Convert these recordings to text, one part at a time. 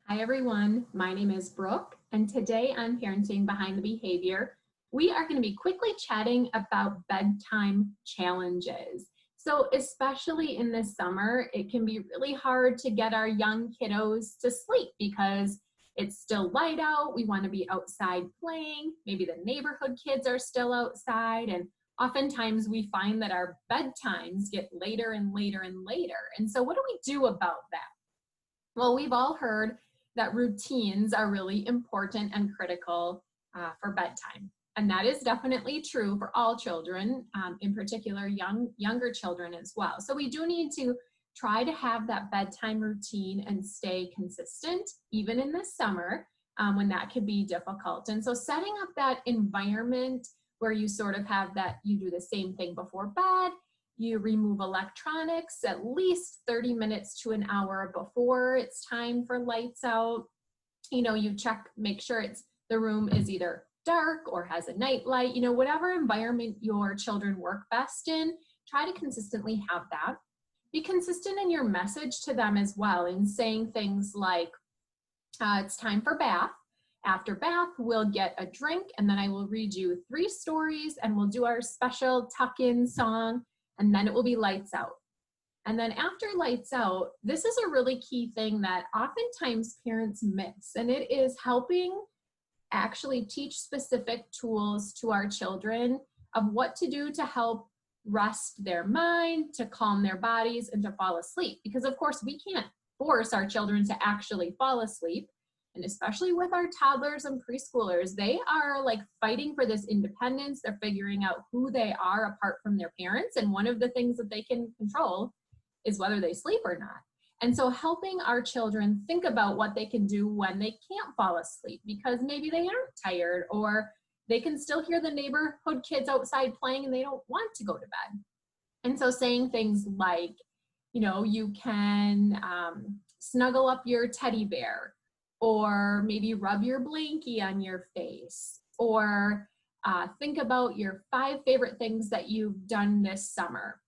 Hi everyone, my name is Brooke, and today on Parenting Behind the Behavior, we are going to be quickly chatting about bedtime challenges. So especially in the summer, it can be really hard to get our young kiddos to sleep because it's still light out, we want to be outside playing, maybe the neighborhood kids are still outside, and oftentimes we find that our bedtimes get later and later and later. And so what do we do about that? Well, we've all heard that routines are really important and critical for bedtime. And that is definitely true for all children, in particular younger children as well. So we do need to try to have that bedtime routine and stay consistent, even in the summer when that could be difficult. And so setting up that environment where you sort of have that, you do the same thing before bed, you remove electronics at least 30 minutes to an hour before it's time for lights out. You know, you check, make sure the room is either dark or has a night light, whatever environment your children work best in, try to consistently have that. Be consistent in your message to them as well in saying things like, it's time for bath. After bath, we'll get a drink and then I will read you 3 stories and we'll do our special tuck-in song. And then it will be lights out. And then after lights out, this is a really key thing that oftentimes parents miss, and it is helping actually teach specific tools to our children of what to do to help rest their mind, to calm their bodies, and to fall asleep. Because of course, we can't force our children to actually fall asleep. And especially with our toddlers and preschoolers, they are like fighting for this independence. They're figuring out who they are apart from their parents. And one of the things that they can control is whether they sleep or not. And so helping our children think about what they can do when they can't fall asleep because maybe they aren't tired or they can still hear the neighborhood kids outside playing and they don't want to go to bed. And so saying things like, you can snuggle up your teddy bear, or maybe rub your blankie on your face, or think about your 5 favorite things that you've done this summer.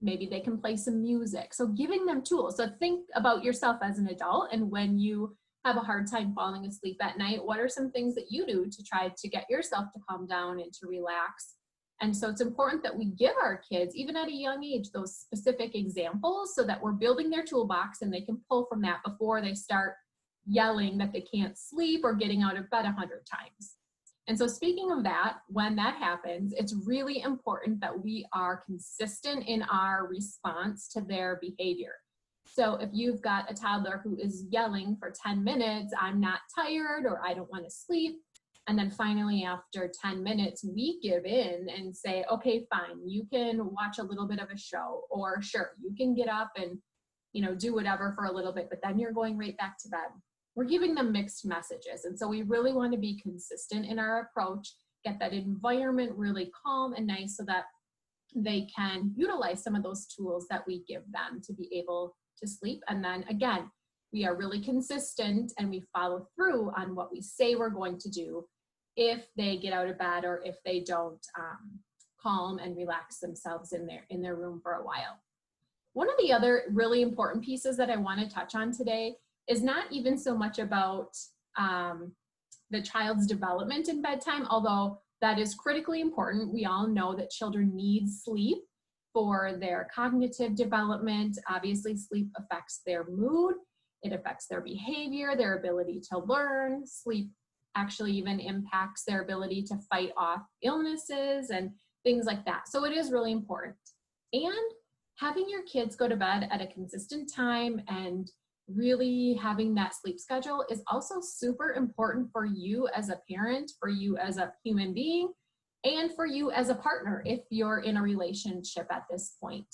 Maybe they can play some music. So giving them tools. So think about yourself as an adult, and when you have a hard time falling asleep at night, what are some things that you do to try to get yourself to calm down and to relax? And so it's important that we give our kids, even at a young age, those specific examples so that we're building their toolbox and they can pull from that before they start yelling that they can't sleep or getting out of bed 100 times. And so speaking of that, when that happens, it's really important that we are consistent in our response to their behavior. So if you've got a toddler who is yelling for 10 minutes, I'm not tired, or I don't want to sleep, and then finally after 10 minutes, we give in and say, okay, fine, you can watch a little bit of a show, or sure, you can get up and, do whatever for a little bit, but then you're going right back to bed. We're giving them mixed messages. And so we really want to be consistent in our approach, get that environment really calm and nice so that they can utilize some of those tools that we give them to be able to sleep. And then again, we are really consistent and we follow through on what we say we're going to do if they get out of bed or if they don't calm and relax themselves in their room for a while. One of the other really important pieces that I want to touch on today is not even so much about the child's development in bedtime, although that is critically important. We all know that children need sleep for their cognitive development. Obviously, sleep affects their mood, it affects their behavior, their ability to learn. Sleep actually even impacts their ability to fight off illnesses and things like that. So it is really important. And having your kids go to bed at a consistent time and really having that sleep schedule is also super important for you as a parent, for you as a human being, and for you as a partner if you're in a relationship at this point.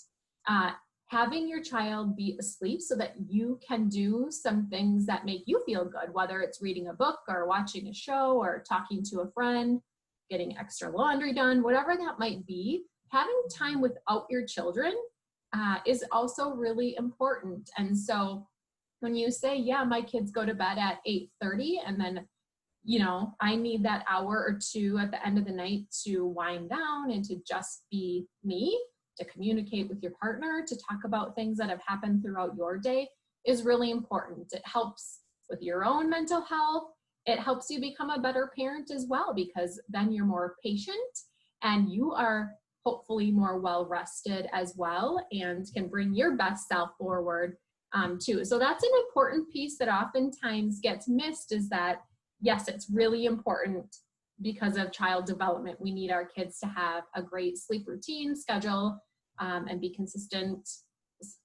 Having your child be asleep so that you can do some things that make you feel good, whether it's reading a book or watching a show or talking to a friend, getting extra laundry done, whatever that might be, having time without your children is also really important. And so when you say, yeah, my kids go to bed at 8:30 and then, I need that hour or two at the end of the night to wind down and to just be me, to communicate with your partner, to talk about things that have happened throughout your day, is really important. It helps with your own mental health. It helps you become a better parent as well, because then you're more patient and you are hopefully more well rested as well and can bring your best self forward too. So that's an important piece that oftentimes gets missed, is that yes, it's really important because of child development. We need our kids to have a great sleep routine schedule and be consistent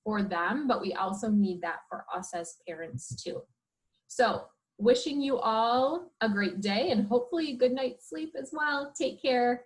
for them, but we also need that for us as parents too. So wishing you all a great day and hopefully a good night's sleep as well. Take care.